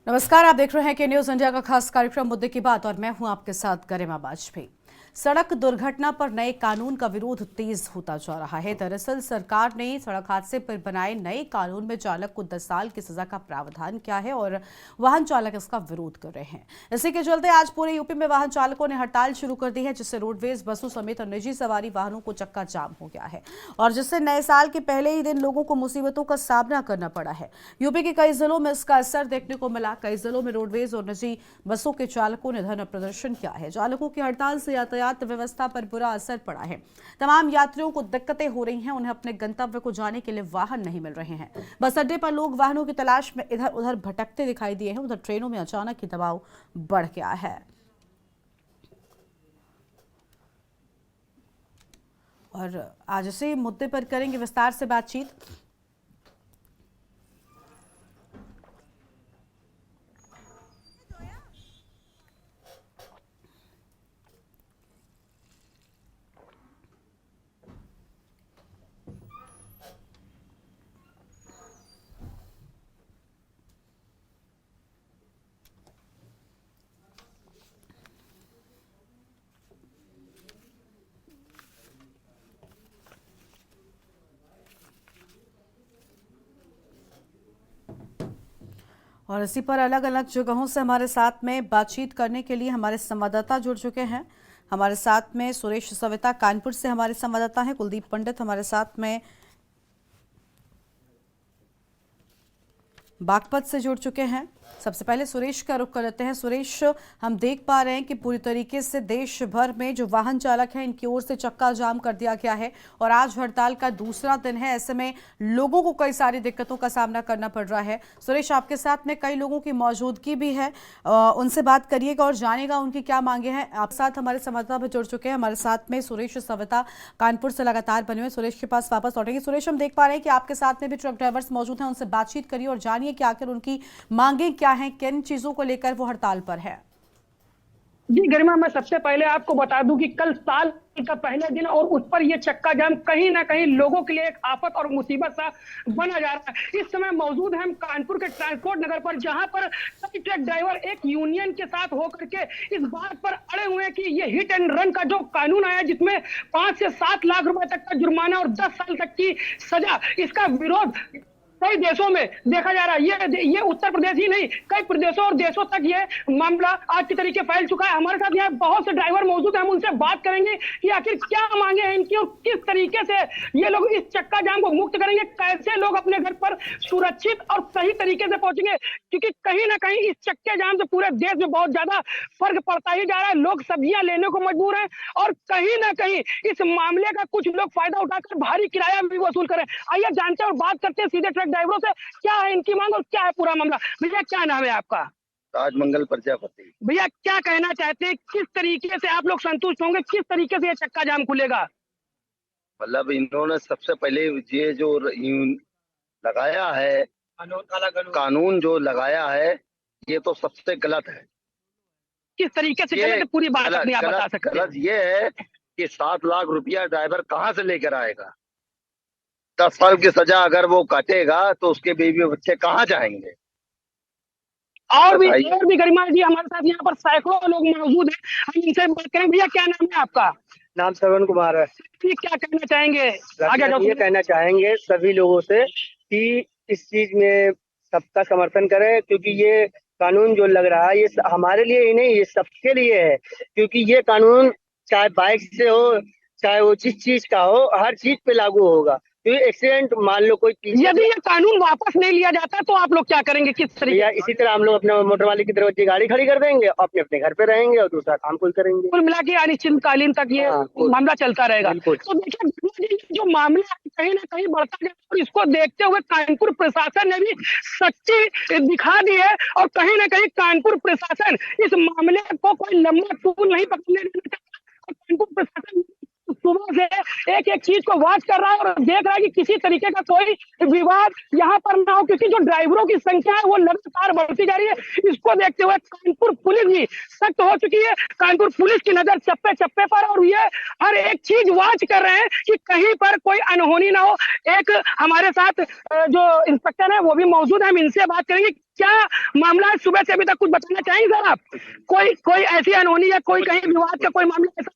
नमस्कार, आप देख रहे हैं के न्यूज इंडिया का खास कार्यक्रम मुद्दे की बात और मैं हूं आपके साथ गरिमा वाजपेयी। सड़क दुर्घटना पर नए कानून का विरोध तेज होता जा रहा है। दरअसल सरकार ने सड़क हादसे पर बनाए नए कानून में चालक को 10 साल की सजा का प्रावधान किया है और वाहन चालक इसका विरोध कर रहे हैं। इसी के चलते आज पूरे यूपी में वाहन चालकों ने हड़ताल शुरू कर दी है, जिससे रोडवेज, बसों समेत निजी सवारी वाहनों को चक्का जाम हो गया है और जिससे नए साल के पहले ही दिन लोगों को मुसीबतों का सामना करना पड़ा है। यूपी के कई जिलों में इसका असर देखने को मिला। कई जिलों में रोडवेज और निजी बसों के चालकों ने धरना प्रदर्शन किया है। चालकों की हड़ताल से यातायात व्यवस्था पर बुरा असर पड़ा है। तमाम यात्रियों को दिक्कतें हो रही हैं। उन्हें अपने गंतव्य को जाने के लिए वाहन नहीं मिल रहे हैं। बस अड्डे पर लोग वाहनों की तलाश में इधर उधर भटकते दिखाई दिए हैं। उधर ट्रेनों में अचानक ही दबाव बढ़ गया है और आज इसी मुद्दे पर करेंगे विस्तार से बातचीत। और इसी पर अलग अलग जगहों से हमारे साथ में बातचीत करने के लिए हमारे संवाददाता जुड़ चुके हैं। हमारे साथ में सुरेश सविता कानपुर से हमारे संवाददाता हैं, कुलदीप पंडित हमारे साथ में बागपत से जुड़ चुके हैं। सबसे पहले सुरेश का रुख कर लेते हैं। सुरेश, हम देख पा रहे हैं कि पूरी तरीके से देश भर में जो वाहन चालक हैं इनकी ओर से चक्का जाम कर दिया गया है और आज हड़ताल का दूसरा दिन है। ऐसे में लोगों को कई सारी दिक्कतों का सामना करना पड़ रहा है। सुरेश, आपके साथ में कई लोगों की मौजूदगी भी है, उनसे बात करिएगा और जानिएगा उनकी क्या मांगे हैं। आप साथ हमारे संवाददाता भी जुड़ चुके हैं। हमारे साथ में सुरेश सविता कानपुर से लगातार बने हुए। सुरेश के पास वापस लौटेंगे। सुरेश, हम देख पा रहे हैं कि आपके साथ में भी ट्रक ड्राइवर्स मौजूद हैं, उनसे बातचीत करिए और जानिए कि आखिर उनकी मांगे क्या हैं, किन चीजों को लेकर वो हड़ताल पर है। जी गरिमा, मैं सबसे पहले आपको बता दूं कि कल साल का पहला दिन और उस पर यह चक्का जाम कहीं ना कहीं लोगों के लिए एक आफत और मुसीबत सा बना जा रहा है। इस समय मौजूद है हम कानपुर के ट्रांसपोर्ट नगर पर, जहां पर कई ट्रक ड्राइवर एक यूनियन के साथ होकर के इस बात पर अड़े हुए हैं कि ये हिट एंड रन का जो कानून आया, जिसमें 5 से 7 लाख रुपए तक का जुर्माना और 10 साल तक की सजा, इसका विरोध कई देशों में देखा जा रहा है। ये उत्तर प्रदेश ही नहीं, कई प्रदेशों और देशों तक ये मामला आज के तरीके फैल चुका है। हमारे साथ यहाँ बहुत से ड्राइवर मौजूद हैं, हम उनसे बात करेंगे कि आखिर क्या मांगे हैं इनकी और किस तरीके से ये लोग इस चक्का जाम को मुक्त करेंगे, कैसे लोग अपने घर पर सुरक्षित और सही तरीके से पहुंचेंगे। क्योंकि कहीं ना कहीं इस चक्के जाम से पूरे देश में बहुत ज्यादा फर्क पड़ता ही जा रहा है। लोग सब्जियां लेने को मजबूर है और कहीं ना कहीं इस मामले का कुछ लोग फायदा उठाकर भारी किराया भी वसूल करें। आइए जानते हैं और बात करते हैं सीधे ट्रक ड्राइवरों से, क्या है इनकी मांग और क्या है पूरा मामला। भैया, क्या नाम है आपका? राजमंगल प्रजापति। भैया, क्या कहना चाहते हैं, किस तरीके से आप लोग संतुष्ट होंगे, किस तरीके से ये चक्का जाम खुलेगा? मतलब इन्होंने सबसे पहले ये जो लगाया है कानून जो लगाया है, ये तो सबसे गलत है। किस तरीके से गलत है, पूरी बात अपनी आप बता सकते हैं? गलत ये है कि 7 लाख रुपया ड्राइवर कहाँ से लेकर आएगा? 10 साल की सजा अगर वो काटेगा तो उसके बीवी बच्चे कहाँ जाएंगे? और भी गरिमा जी हमारे साथ यहाँ पर सैकड़ों लोग मौजूद हैं, हम इनसे बात करें। भैया, क्या नाम है आपका? नाम श्रवण कुमार है। क्या कहना चाहेंगे? आगे ये कहना चाहेंगे सभी लोगों से कि इस चीज में सबका समर्थन करें, क्योंकि ये कानून जो लग रहा है ये हमारे लिए ही नहीं, ये सबके लिए है। क्योंकि ये कानून चाहे बाइक से हो, चाहे वो जिस चीज का हो, हर चीज पे लागू होगा। क्योंकि एक्सीडेंट मान लो कोई, यदि ये कानून वापस नहीं लिया जाता तो आप लोग क्या करेंगे, किस तरीके? इसी तरह हम लोग अपने मोटर वाले की दरवाजे गाड़ी खड़ी कर देंगे, अपने अपने घर पे रहेंगे और दूसरा काम कोई करेंगे। कुल मिला के अनिश्चितकालीन तक ये मामला चलता रहेगा। तो देखिए, जो मामला कहीं ना कहीं बढ़ता गया और इसको देखते हुए कानपुर प्रशासन ने भी सच्ची दिखा दी है और कहीं ना कहीं कानपुर प्रशासन इस मामले को कोई लंबा टूल नहीं पकड़ने देना चाहता। कानपुर प्रशासन सुबह से एक एक चीज को वॉच कर रहा है और देख रहा है कि किसी तरीके का कोई विवाद यहाँ पर ना हो, क्योंकि जो ड्राइवरों की संख्या है वो लगातार बढ़ती जा रही है। इसको देखते हुए कानपुर पुलिस भी सख्त हो चुकी है। कानपुर पुलिस की नजर चप्पे चप्पे पर और ये हर एक चीज वॉच कर रहे हैं कि कहीं पर कोई अनहोनी ना हो। एक हमारे साथ जो इंस्पेक्टर है वो भी मौजूद है, हम इनसे बात करेंगे। क्या मामला है? सुबह से अभी तक कुछ बताना चाहेंगे सर आप? कोई ऐसी अनहोनी या कोई कहीं विवाद का कोई मामला ऐसा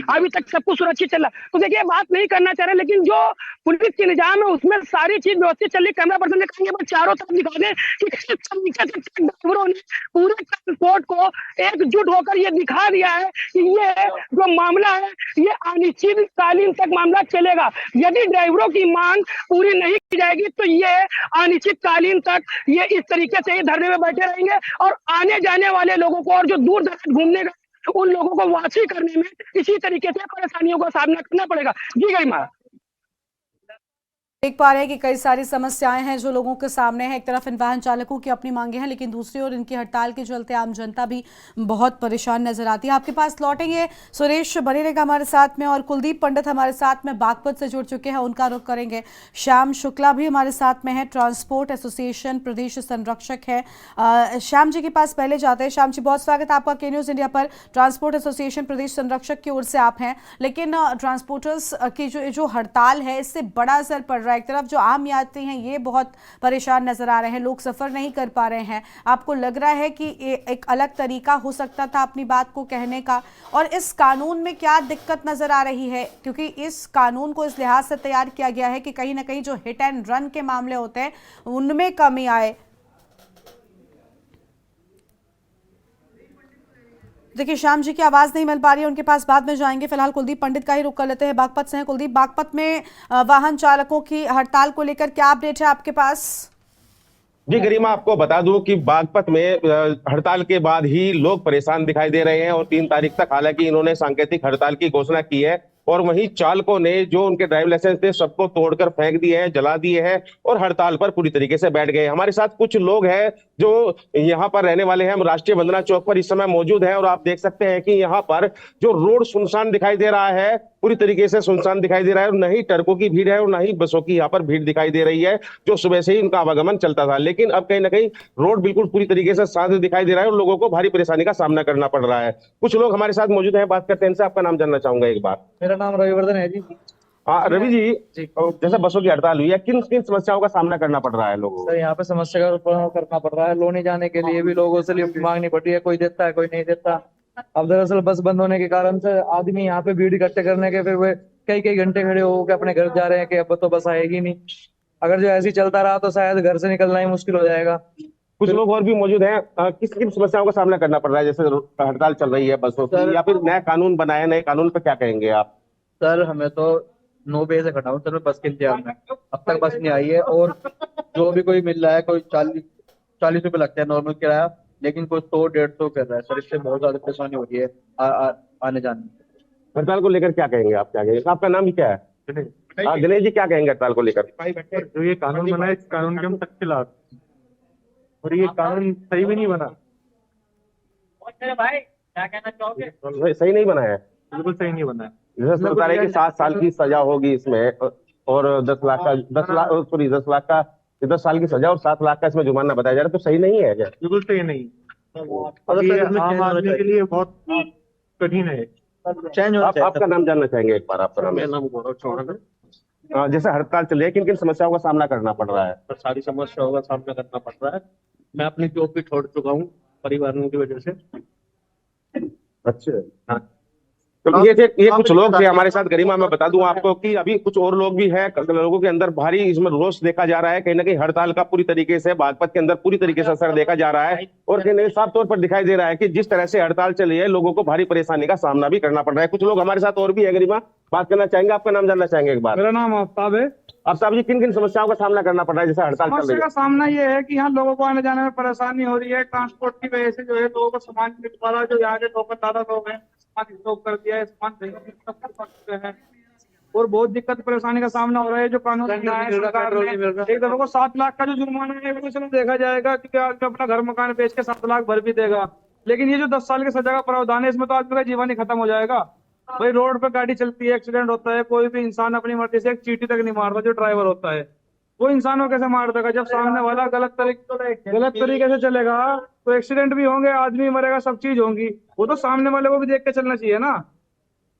अभी तक सब कुछ सुरक्षित चल रहा है? तो देखिए, बात नहीं करना चाह रहे, लेकिन जो पुलिस के निजाम है उसमें सारी चीज व्यवस्थित चल रही। कैमरा पर्सन ने कहा बस चारों तरफ दिखा दें कि किस तरीके से ड्राइवरों ने पूरे ट्रांसपोर्ट को एकजुट होकर ये दिखा दिया है कि ये जो मामला है ये अनिश्चितकालीन तक मामला चलेगा। यदि ड्राइवरों की मांग पूरी नहीं की जाएगी तो ये अनिश्चितकालीन तक ये इस तरीके से ही धरने में बैठे रहेंगे और आने जाने वाले लोगों को और जो दूर दराज घूमने का उन लोगों को वापसी करने में इसी तरीके से परेशानियों का सामना करना पड़ेगा। जी गरिमा। देख पा रहे हैं कि कई सारी समस्याएं हैं जो लोगों के सामने हैं। एक तरफ इन वाहन चालकों की अपनी मांगे हैं, लेकिन दूसरी ओर इनकी हड़ताल के चलते आम जनता भी बहुत परेशान नजर आती है। आपके पास लौटेंगे, सुरेश बने रहेगा हमारे साथ में, और कुलदीप पंडित हमारे साथ में बागपत से जुड़ चुके हैं, उनका रुख करेंगे। श्याम शुक्ला भी हमारे साथ में है, ट्रांसपोर्ट एसोसिएशन प्रदेश संरक्षक है। श्याम जी के पास पहले जाते हैं। श्याम जी, बहुत स्वागत है आपका के न्यूज़ इंडिया पर। ट्रांसपोर्ट एसोसिएशन प्रदेश संरक्षक की ओर से आप हैं, लेकिन ट्रांसपोर्टर्स की जो हड़ताल है इससे बड़ा असर पड़ रहा है। एक तरफ जो आम यात्री हैं ये बहुत परेशान नजर आ रहे हैं, लोग सफर नहीं कर पा रहे हैं। आपको लग रहा है कि एक अलग तरीका हो सकता था अपनी बात को कहने का? और इस कानून में क्या दिक्कत नजर आ रही है? क्योंकि इस कानून को इस लिहाज से तैयार किया गया है कि कहीं ना कहीं जो हिट एंड रन के मामले होते हैं उनमें कमी आए। देखिए, श्याम जी की आवाज नहीं मिल पा रही है, उनके पास बाद में जाएंगे। फिलहाल कुलदीप पंडित का ही रुख कर लेते हैं, बागपत से हैं। कुलदीप, बागपत में वाहन चालकों की हड़ताल को लेकर क्या अपडेट है आपके पास? जी गरिमा, आपको बता दूं कि बागपत में हड़ताल के बाद ही लोग परेशान दिखाई दे रहे हैं और 3 तारीख तक हालांकि इन्होंने सांकेतिक हड़ताल की घोषणा की है। और वहीं चालकों ने जो उनके ड्राइविंग लाइसेंस थे सबको तोड़कर फेंक दिए हैं, जला दिए हैं और हड़ताल पर पूरी तरीके से बैठ गए। हमारे साथ कुछ लोग हैं जो यहाँ पर रहने वाले हैं। हम राष्ट्रीय वंदना चौक पर इस समय मौजूद हैं और आप देख सकते हैं कि यहाँ पर जो रोड सुनसान दिखाई दे रहा है, पूरी तरीके से सुनसान दिखाई दे रहा है और न ही ट्रकों की भीड़ है और न ही बसों की यहाँ पर भीड़ दिखाई दे रही है, जो सुबह से ही उनका आवागमन चलता था। लेकिन अब कहीं ना कहीं रोड बिल्कुल पूरी तरीके से शांत दिखाई दे रहा है और लोगों को भारी परेशानी का सामना करना पड़ रहा है। कुछ लोग हमारे साथ मौजूद हैं, बात करते हैं इनसे। आपका नाम जानना चाहूंगा एक बार। मेरा नाम रविवर्धन है जी। हाँ रवि जी, जैसे बसों की हड़ताल हुई है, किन किन समस्याओं का सामना करना पड़ रहा है लोगों को? सर, यहाँ पे समस्या का करना पड़ रहा है। लोने जाने के लिए भी लोगों से लिफ्ट मांगनी पड़ रही है, कोई देता है कोई नहीं देता। अब दरअसल बस बंद होने के कारण से आदमी यहाँ पे भीड़ इकट्ठे करने के फिर वे कई कई घंटे खड़े होकर अपने घर जा रहे हैं कि अब तो बस आएगी नहीं। अगर जो ऐसे ही चलता रहा तो शायद घर से निकलना ही मुश्किल हो जाएगा। कुछ लोग और भी मौजूद हैं, किस किन समस्याओं का सामना करना पड़ रहा है? जैसे हड़ताल चल रही है बसों की, या फिर नया कानून बनाया, नए कानून पर क्या कहेंगे आप? सर, हमें तो 9 बजे से खड़ा हूँ सर, मैं बस के इंतजार में। अब तक बस नहीं आई है और जो भी कोई मिल रहा है, कोई 40 रुपए लगता है नॉर्मल किराया, लेकिन कोई 100-150 कर रहा है सर। इससे बहुत ज्यादा परेशानी हो रही है आने जाने में। हड़ताल को लेकर क्या कहेंगे आप? क्या कहेंगे? आपका नाम भी क्या है? दिनेश जी, क्या कहेंगे हड़ताल को लेकर? जो ये कानून बना है, इस कानून के हम सख्त खिलाफ, और ये कानून सही भी नहीं बना। भाई क्या कहना चाहोगे? सही नहीं बना है, बिल्कुल सही नहीं बना है। जैसे बता रहे कि 7 साल की सजा होगी इसमें और 10 साल की सजा और 7 लाख का इसमें जुर्माना बताया जा रहा है, तो सही नहीं है क्या? बिल्कुल सही नहीं। ये आम आदमी के लिए बहुत कठिन है। चेंज होना चाहिए। आपका नाम जानना चाहेंगे एक बार? आपका नाम? मेरा नाम गौरव चौहान है। जैसे हड़ताल चल रही है, किन किन समस्याओं का सामना करना पड़ रहा है? पर सारी समस्याओं का सामना करना पड़ रहा है। मैं अपनी जॉब भी छोड़ चुका हूँ परिवारों की वजह से। अच्छा, हाँ। तो ये कुछ लोग थे हमारे साथ। गरिमा, मैं बता दूं आपको कि अभी कुछ और लोग भी हैं। लोगों के अंदर भारी इसमें रोष देखा जा रहा है। कहीं ना कहीं हड़ताल का पूरी तरीके से बागपत के अंदर पूरी तरीके से असर देखा जा रहा है और कहीं साफ तौर पर दिखाई दे रहा है कि जिस तरह से हड़ताल चली है, लोगों को भारी परेशानी का सामना भी करना पड़ रहा है। कुछ लोग हमारे साथ और भी है। गरिमा, बात करना चाहेंगे? आपका नाम जानना चाहेंगे एक बार? मेरा नाम आफ्ताब है। आफ्ताब जी, किन किन समस्याओं का सामना करना पड़ रहा है जैसे हड़ताल चल रही समस्या है? का सामना ये है कि यहाँ लोगों को आने जाने में परेशानी हो रही है। ट्रांसपोर्ट की वजह से जो है लोगों को सामान मिल पा रहा है। जो यहाँ के दुकानदार लोग हैं, सामान स्टॉक कर दिया है, सामान खरीद हैं और बहुत दिक्कत परेशानी का सामना हो रहा है। जो कानून बनाया है सरकार ने, एक दफे को 7 लाख का जो जुर्माना है वो चलो देखा जाएगा कि आदमी अपना घर मकान बेच के 7 लाख भर भी देगा, लेकिन ये जो 10 साल की सजा का प्रावधान है इसमें तो आदमी का जीवन ही खत्म हो जाएगा। भाई, रोड पे गाड़ी चलती है, एक्सीडेंट होता है, कोई भी इंसान अपनी मर्जी से एक चींटी तक नहीं मारता। जो ड्राइवर होता है वो इंसान को कैसे मार देगा? जब सामने वाला गलत तरीके से चलेगा तो एक्सीडेंट भी होंगे, आदमी मरेगा, सब चीज होंगी। वो तो सामने वाले को भी देख के चलना चाहिए ना।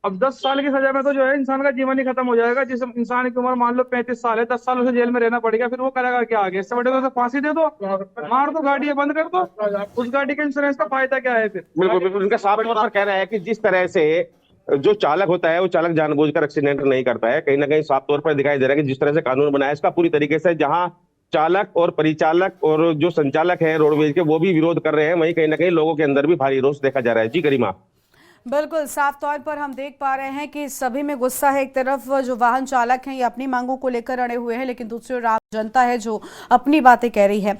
अब 10 साल की सजा में तो जो है इंसान का जीवन ही खत्म हो जाएगा। जिस इंसान की उम्र मान लो 35 साल है, 10 साल उसे जेल में रहना पड़ेगा, फिर वो करेगा क्या आगे? इससे बड़े को उसे फांसी दे दो, मार दो, गाड़ी बंद कर दो। उस गाड़ी के इंश्योरेंस का फायदा क्या है फिर? बिल्कुल बिल्कुल, उनका साफ तौर पर कहना है कि जिस तरह से जो चालक होता है वो चालक जानबूझकर एक्सीडेंट नहीं करता है। कहीं ना कहीं साफ तौर पर दिखाई दे रहा है कि जिस तरह से कानून बनाया है इसका पूरी तरीके से जहां चालक और परिचालक और जो संचालक है रोडवेज के वो भी विरोध कर रहे हैं, वहीं कहीं ना कहीं लोगों के अंदर भी भारी रोष देखा जा रहा है। जी गरिमा। बिल्कुल साफ तौर पर हम देख पा रहे हैं कि सभी में गुस्सा है। एक तरफ जो वाहन चालक हैं ये अपनी मांगों को लेकर अड़े हुए हैं, लेकिन दूसरी ओर आम जनता है जो अपनी बातें कह रही है।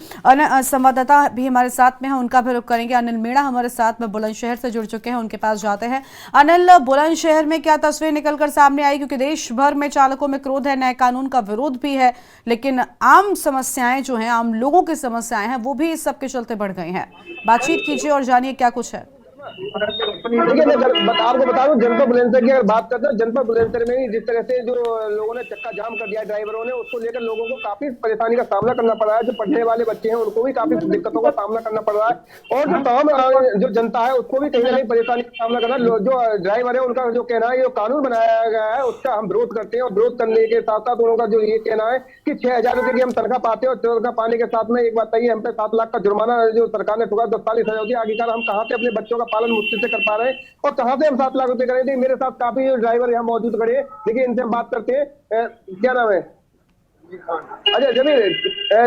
संवाददाता भी हमारे साथ में है, उनका भी रुख करेंगे। अनिल मीणा हमारे साथ में बुलंदशहर से जुड़ चुके हैं, उनके पास जाते हैं। अनिल, बुलंदशहर में क्या तस्वीर निकलकर सामने आई? क्योंकि देश भर में चालकों में क्रोध है, नए कानून का विरोध भी है, लेकिन आम समस्याएं जो हैं, आम लोगों की समस्याएं हैं, वो भी इस सबके चलते बढ़ गई हैं। बातचीत कीजिए और जानिए क्या कुछ है। देखिए मैं आपको बता दूं, जनपद बुलंदशहर की अगर बात करते हैं, जनपद बुलंदशहर में ही जिस तरह से जो लोगों ने चक्का जाम कर दिया ड्राइवरों ने, उसको लेकर लोगों को काफी परेशानी का सामना करना पड़ रहा है। जो पढ़ने वाले बच्चे हैं उनको भी काफी दिक्कतों का सामना करना पड़ रहा है, और जो तमाम जो जनता है उसको भी कहीं ना कहीं परेशानी का सामना करना। जो ड्राइवर है उनका जो कहना है, ये कानून बनाया गया है उसका हम विरोध करते हैं, और विरोध करने के साथ साथ उनका जो ये कहना है कि 6,000 रुपए की हम तनख्वाह पाते हैं, और तनख्वाह पाने के साथ में एक बात तय है, हम पे 7 लाख का जुर्माना जो सरकार ने ठोका, 10 साल की सजा होती है। आखिरकार हम कहाँ से अपने बच्चों का पालन मुश्किल से कर पा रहे हैं, और कहां से हम 7 लाख रुपए करेंगे? मेरे साथ काफी ड्राइवर यहाँ मौजूद खड़े हैं, देखिए इनसे हम बात करते हैं। क्या नाम है? अच्छा जमील,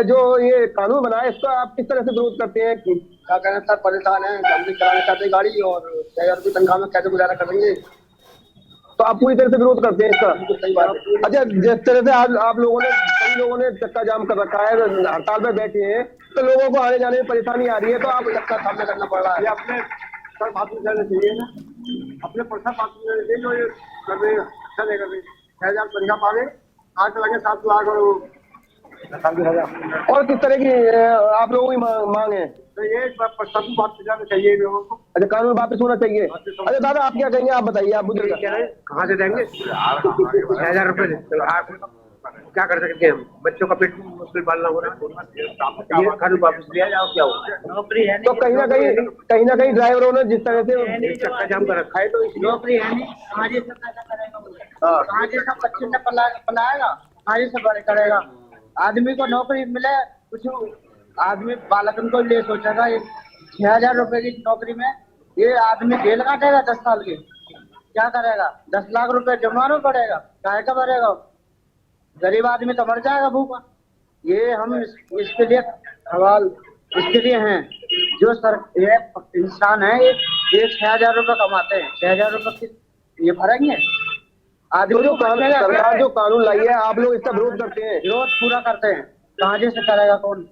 जो ये कानून बना है इसका आप किस तरह से विरोध करते हैं? क्या कहना सर, परेशान है, जल्दी चलाना चाहते हैं गाड़ी, और 6,000 रुपये तनख्वाह में कैसे गुजारा करेंगे? तो आप पूरी तरह से विरोध करते हैं इसका? सही बात है। अच्छा, जिस तरह से आज आप लोगों ने, कई लोगों ने चक्का जाम कर रखा है, हड़ताल पे बैठे हैं, तो लोगों को आने जाने में परेशानी आ रही है, तो आप इसका सामना करना पड़ रहा है। अपने सर बाथरूम जाने चाहिए ना, अपने पैसा बाथरूम जाने चाहिए, जो ये कर रहे हैं अच्छा नहीं कर रहे। 6,000 तनख्वाह पा रहे, आज लगे 7 लाख और किस तरह की आप लोगों की मांग है? तो ये प्रशासन वापस जाना चाहिए लोगों को। अच्छा, कानून वापस होना चाहिए। अच्छा दादा, आप क्या कहेंगे? आप बताइए, आप बुजुर्ग कहाँ से देंगे 6,000 रुपये? क्या कर सकते हैं हम? बच्चों का पेट मुश्किल पालना हो रहा है, ये कानून वापस लिया जाओ, क्या होगा? नौकरी है तो कहीं ना कहीं ड्राइवरों ने जिस तरह से चक्का जाम कर रखा है, तो नौकरी है नहीं, कहाँ जैसा करेगा, कहाँ जैसा बच्चे ने पलाएगा, कहाँ जैसा करेगा? आदमी को नौकरी मिले, कुछ आदमी बालकन को ले सोचेगा। 6,000 रुपए की नौकरी में ये आदमी जेल काटेगा 10 साल की, क्या करेगा? 10 लाख रुपए जुर्माना पड़ेगा, काहे का भरेगा? गरीब आदमी तो मर जाएगा भूखा। ये हम इसके लिए सवाल इसके लिए हैं, जो सर ये इंसान है, ये 6,000 रुपए कमाते हैं, 6,000 रुपए ये भरेंगे? आदमी जो सरकार जो कानून लाई है, आप लोग इसका विरोध करते हैं? विरोध पूरा करते हैं, कहाँ से करेगा कौन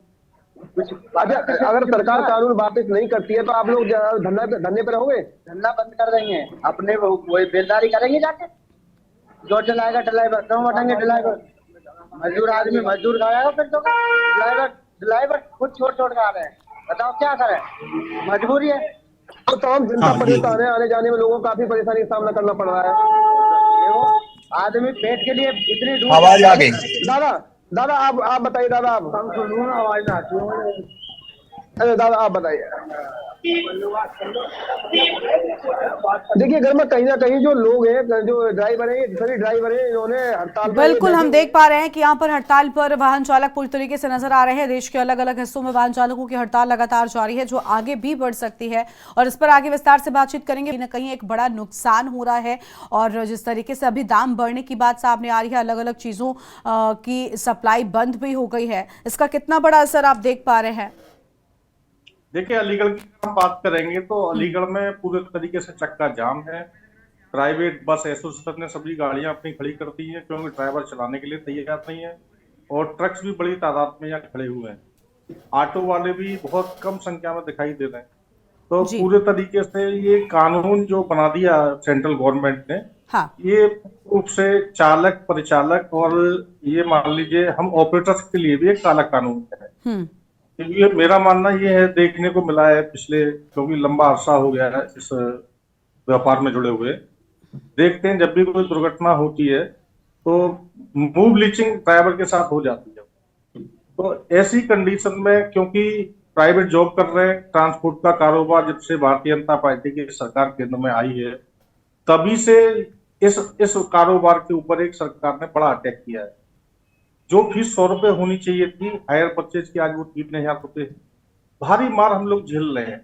कुछ? अच्छा, अगर सरकार कानून वापस नहीं करती है तो आप लोग धरने पे रहोगे? धरना बंद कर देंगे, अपने वही बेलदारी करेंगे जाके। जो चलाएगा ड्राइवर, क्यों बैठेंगे ड्राइवर? मजदूर आदमी मजदूर खाएगा, फिर तो ड्राइवर खुद छोड़ के आ रहे हैं, बताओ क्या करें? मजबूरी है। तो तमाम जनता परेशान है, आने जाने में लोगों को काफी परेशानी का सामना करना पड़ रहा है। आदमी पेट के लिए इतनी दूर आवाज आ गई। दादा आप बताइए। दादा आप आवाज ना आती है। अरे दादा आप बताइए। देखिए घर में कहीं ना कहीं जो लोग हैं, जो ड्राइवर हैं, सभी ड्राइवर हैं, इन्होंने हड़ताल पर, बिल्कुल हम देख पा रहे हैं कि यहाँ पर हड़ताल पर वाहन चालक पूरी तरीके से नजर आ रहे हैं। देश के अलग अलग हिस्सों में वाहन चालकों की हड़ताल लगातार जारी है, जो आगे भी बढ़ सकती है, और इस पर आगे विस्तार से बातचीत करेंगे। कहीं ना कहीं एक बड़ा नुकसान हो रहा है, और जिस तरीके से अभी दाम बढ़ने की बात सामने आ रही है, अलग अलग चीजों की सप्लाई बंद भी हो गई है, इसका कितना बड़ा असर आप देख पा रहे हैं? देखिए, अलीगढ़ की हम बात करेंगे तो अलीगढ़ में पूरे तरीके से चक्का जाम है। प्राइवेट बस एसोसिएशन ने सभी गाड़ियां अपनी खड़ी कर दी हैं, क्योंकि ड्राइवर चलाने के लिए तैयार नहीं है, और ट्रक्स भी बड़ी तादाद में यहाँ खड़े हुए हैं। ऑटो वाले भी बहुत कम संख्या में दिखाई दे रहे हैं। तो पूरे तरीके से ये कानून जो बना दिया सेंट्रल गवर्नमेंट ने, हाँ। ये रूप से चालक, परिचालक और ये मान लीजिए हम ऑपरेटर्स के लिए भी एक काला कानून है। ये मेरा मानना ये है, देखने को मिला है पिछले, क्योंकि लंबा अरसा हो गया है इस व्यापार में जुड़े हुए। देखते हैं जब भी कोई दुर्घटना होती है तो मूव लीचिंग ड्राइवर के साथ हो जाती है। तो ऐसी कंडीशन में, क्योंकि प्राइवेट जॉब कर रहे हैं, ट्रांसपोर्ट का कारोबार जब से भारतीय जनता पार्टी की सरकार केंद्र में आई है, तभी से इस कारोबार के ऊपर एक सरकार ने बड़ा अटैक किया है। जो फीस 100 रुपए होनी चाहिए थी हायर परचेज की, आज वो 3000 रुपए है। भारी मार हम लोग झेल रहे हैं,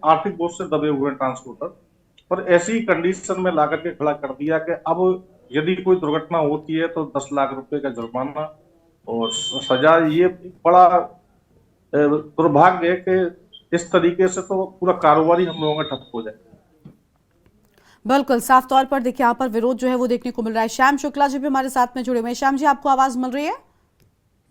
आर्थिक बोझ से दबे हुए ट्रांसपोर्टर। पर ऐसी कंडीशन में लाकर के खड़ा कर दिया कि अब यदि कोई दुर्घटना होती है तो 10 लाख रुपए का जुर्माना और सजा। ये बड़ा दुर्भाग्य है कि इस तरीके से तो पूरा कारोबार ही हम लोगों का ठप हो जाए। बिल्कुल साफ तौर पर देखिए यहाँ पर विरोध जो है वो देखने को मिल रहा है। श्याम शुक्ला जी भी हमारे साथ में जुड़े हुए हैं। श्याम जी, आपको आवाज मिल रही है?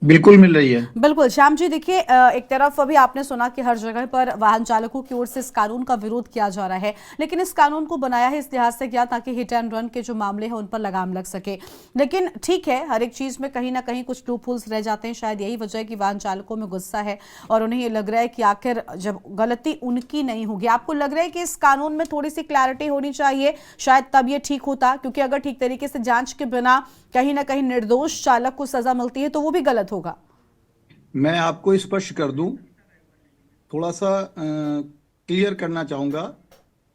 बिल्कुल मिल रही है। बिल्कुल श्याम जी, देखिए एक तरफ अभी आपने सुना कि हर जगह पर वाहन चालकों की ओर से इस कानून का विरोध किया जा रहा है, लेकिन इस कानून को बनाया है इस लिहाज से किया ताकि हिट एंड रन के जो मामले हैं उन पर लगाम लग सके। लेकिन ठीक है, हर एक चीज में कहीं ना कहीं कुछ लूप होल्स रह जाते हैं। शायद यही वजह है कि वाहन चालकों में गुस्सा है और उन्हें ये लग रहा है कि आखिर जब गलती उनकी नहीं होगी। आपको लग रहा है कि इस कानून में थोड़ी सी क्लैरिटी होनी चाहिए, शायद तब ये ठीक होता, क्योंकि अगर ठीक तरीके से जांच के बिना कहीं ना कहीं निर्दोष चालक को सजा मिलती है तो वो भी गलत होगा। मैं आपको स्पष्ट कर दूं, थोड़ा सा क्लियर करना चाहूंगा।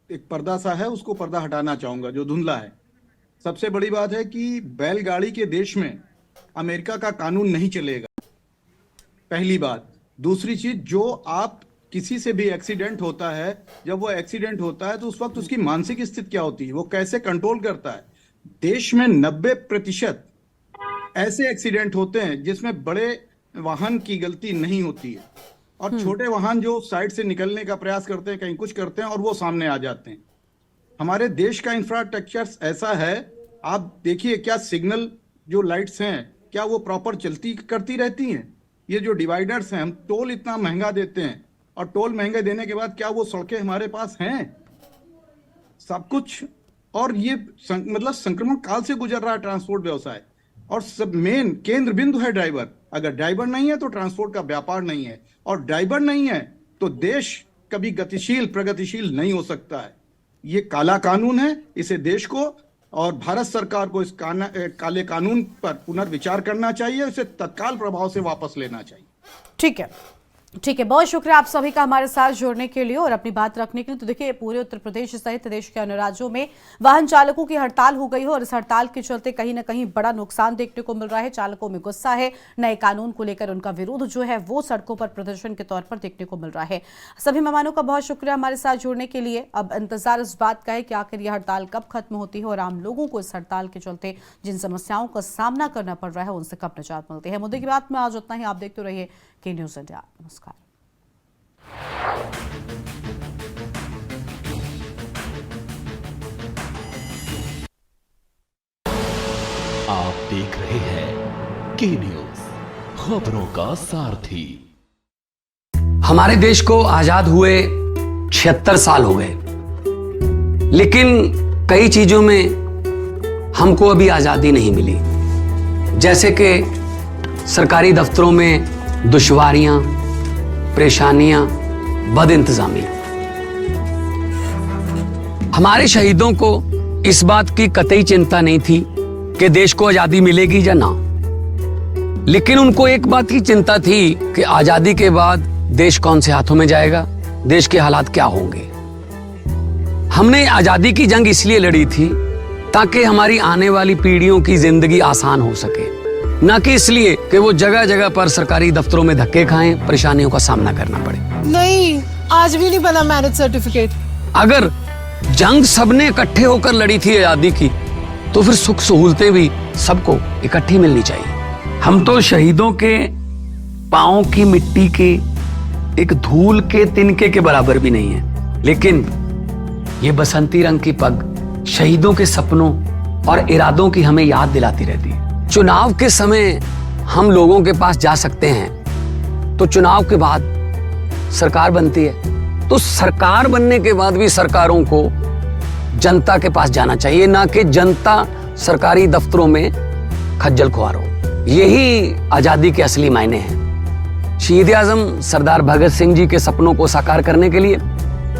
एक पर्दा सा है, उसको पर्दा हटाना चाहूंगा जो धुंधला है। सबसे बड़ी बात है कि बैलगाड़ी के देश में अमेरिका का कानून नहीं चलेगा, पहली बात। दूसरी चीज, जो आप किसी से भी एक्सीडेंट होता है, जब वो एक्सीडेंट होता है तो उस वक्त उसकी मानसिक स्थिति क्या होती है, वो कैसे कंट्रोल करता है। देश में 90% ऐसे एक्सीडेंट होते हैं जिसमें बड़े वाहन की गलती नहीं होती है और छोटे वाहन जो साइड से निकलने का प्रयास करते हैं, कहीं कुछ करते हैं और वो सामने आ जाते हैं। हमारे देश का इंफ्रास्ट्रक्चर ऐसा है, आप देखिए क्या सिग्नल जो लाइट्स हैं क्या वो प्रॉपर चलती करती रहती हैं? ये जो डिवाइडर्स हैं, हम टोल इतना महंगा देते हैं और टोल महंगे देने के बाद क्या वो सड़कें हमारे पास हैं? सब कुछ। और ये मतलब संक्रमण काल से गुजर रहा है ट्रांसपोर्ट व्यवसाय और सब मेन केंद्र बिंदु है ड्राइवर। अगर ड्राइवर नहीं है तो ट्रांसपोर्ट का व्यापार नहीं है, और ड्राइवर नहीं है तो देश कभी गतिशील प्रगतिशील नहीं हो सकता है। ये काला कानून है, इसे देश को और भारत सरकार को इस काले कानून पर पुनर्विचार करना चाहिए, इसे तत्काल प्रभाव से वापस लेना चाहिए। ठीक है, ठीक है, बहुत शुक्रिया आप सभी का हमारे साथ जुड़ने के लिए और अपनी बात रखने के लिए। तो देखिए, पूरे उत्तर प्रदेश सहित देश के अन्य राज्यों में वाहन चालकों की हड़ताल हो गई है और इस हड़ताल के चलते कहीं ना कहीं बड़ा नुकसान देखने को मिल रहा है। चालकों में गुस्सा है, नए कानून को लेकर उनका विरोध जो है वो सड़कों पर प्रदर्शन के तौर पर देखने को मिल रहा है। सभी मेहमानों का बहुत शुक्रिया हमारे साथ जुड़ने के लिए। अब इंतजार इस बात का है कि आखिर यह हड़ताल कब खत्म होती है और आम लोगों को इस हड़ताल के चलते जिन समस्याओं का सामना करना पड़ रहा है उनसे कब निजात मिलती है। मुद्दे की बात में आज उतना ही। आप देखते रहिए के न्यूज इंडिया। नमस्कार। आप देख रहे हैं के न्यूज, खबरों का सारथी। हमारे देश को आजाद हुए 76 साल हो गए, लेकिन कई चीजों में हमको अभी आजादी नहीं मिली। जैसे कि सरकारी दफ्तरों में दुश्वारियां, परेशानियां, बदइंतजामी। हमारे शहीदों को इस बात की कतई चिंता नहीं थी कि देश को आजादी मिलेगी या ना, लेकिन उनको एक बात की चिंता थी कि आजादी के बाद देश कौन से हाथों में जाएगा, देश के हालात क्या होंगे। हमने आजादी की जंग इसलिए लड़ी थी ताकि हमारी आने वाली पीढ़ियों की जिंदगी आसान हो सके, ना कि इसलिए कि वो जगह जगह पर सरकारी दफ्तरों में धक्के खाएं, परेशानियों का सामना करना पड़े। नहीं, आज भी नहीं बना मैरिज सर्टिफिकेट। अगर जंग सबने इकट्ठे होकर लड़ी थी आजादी की, तो फिर सुख सहूलतें भी सबको इकट्ठी मिलनी चाहिए। हम तो शहीदों के पांव की मिट्टी के एक धूल के तिनके के बराबर भी नहीं है, लेकिन ये बसंती रंग की पग शहीदों के सपनों और इरादों की हमें याद दिलाती रहती है। चुनाव के समय हम लोगों के पास जा सकते हैं, तो चुनाव के बाद सरकार बनती है, तो सरकार बनने के बाद भी सरकारों को जनता के पास जाना चाहिए, ना कि जनता सरकारी दफ्तरों में खज्जल खुआर हो। यही आजादी के असली मायने हैं। शहीद आजम सरदार भगत सिंह जी के सपनों को साकार करने के लिए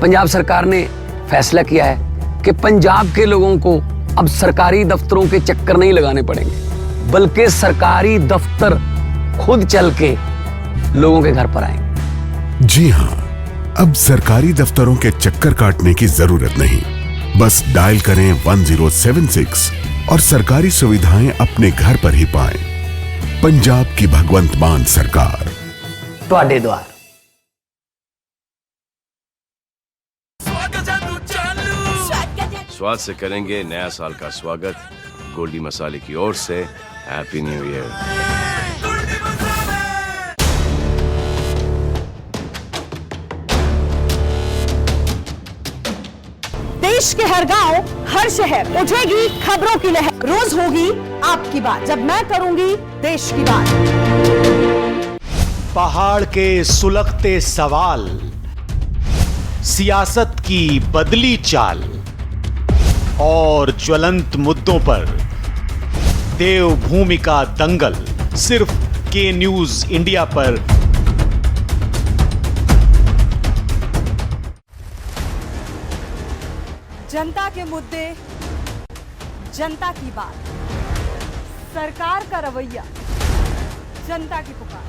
पंजाब सरकार ने फैसला किया है कि पंजाब के लोगों को अब सरकारी दफ्तरों के चक्कर नहीं लगाने पड़ेंगे, बल्कि सरकारी दफ्तर खुद चल के लोगों के घर पर आएंगे। जी हां, अब सरकारी दफ्तरों के चक्कर काटने की जरूरत नहीं, बस डायल करें 1076 और सरकारी सुविधाएं अपने घर पर ही पाएं। पंजाब की भगवंत मान सरकार ਤੁਹਾਡੇ द्वार। स्वाद से करेंगे नया साल का स्वागत। गोल्डी मसाले की ओर से हैप्पी न्यू ईयर। देश के हर गांव, हर शहर उठेगी खबरों की लहर। रोज होगी आपकी बात, जब मैं करूंगी देश की बात। पहाड़ के सुलगते सवाल, सियासत की बदली चाल और ज्वलंत मुद्दों पर देवभूमि का दंगल सिर्फ के न्यूज इंडिया पर। जनता के मुद्दे, जनता की बात, सरकार का रवैया, जनता की पुकार।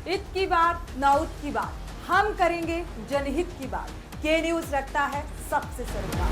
इत की बात ना उत की बात, हम करेंगे जनहित की बात। के न्यूज रखता है सबसे सरोकार।